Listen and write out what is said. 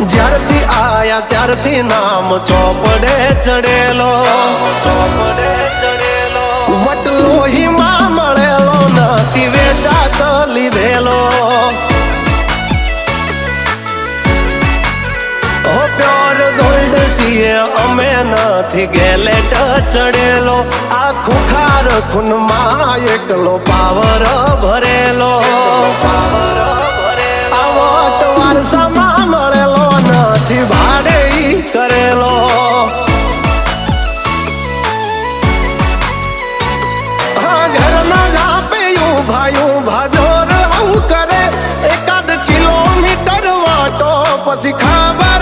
જ્યારથી આયા ત્યારથી નામ ચોપડે ચડેલો, ચોપડે ચડેલો. વટલોહીમાં મળેલો નથી વેચાત લીધેલો. પ્યોર ગોલ્ડ છીએ અમે નથી ગેલેટ ચડેલો. આ ખુખાર ખૂનમાં એકલો પાવર ભરેલો, પાવર ભરેલો. આ વટ વારસામાં મળેલો નથી ભાડે કરેલો. હા ઘરના જાપે ભાઈ ભાજોર આવું કરે. 1 કિલોમીટર વાટો પછી ખબર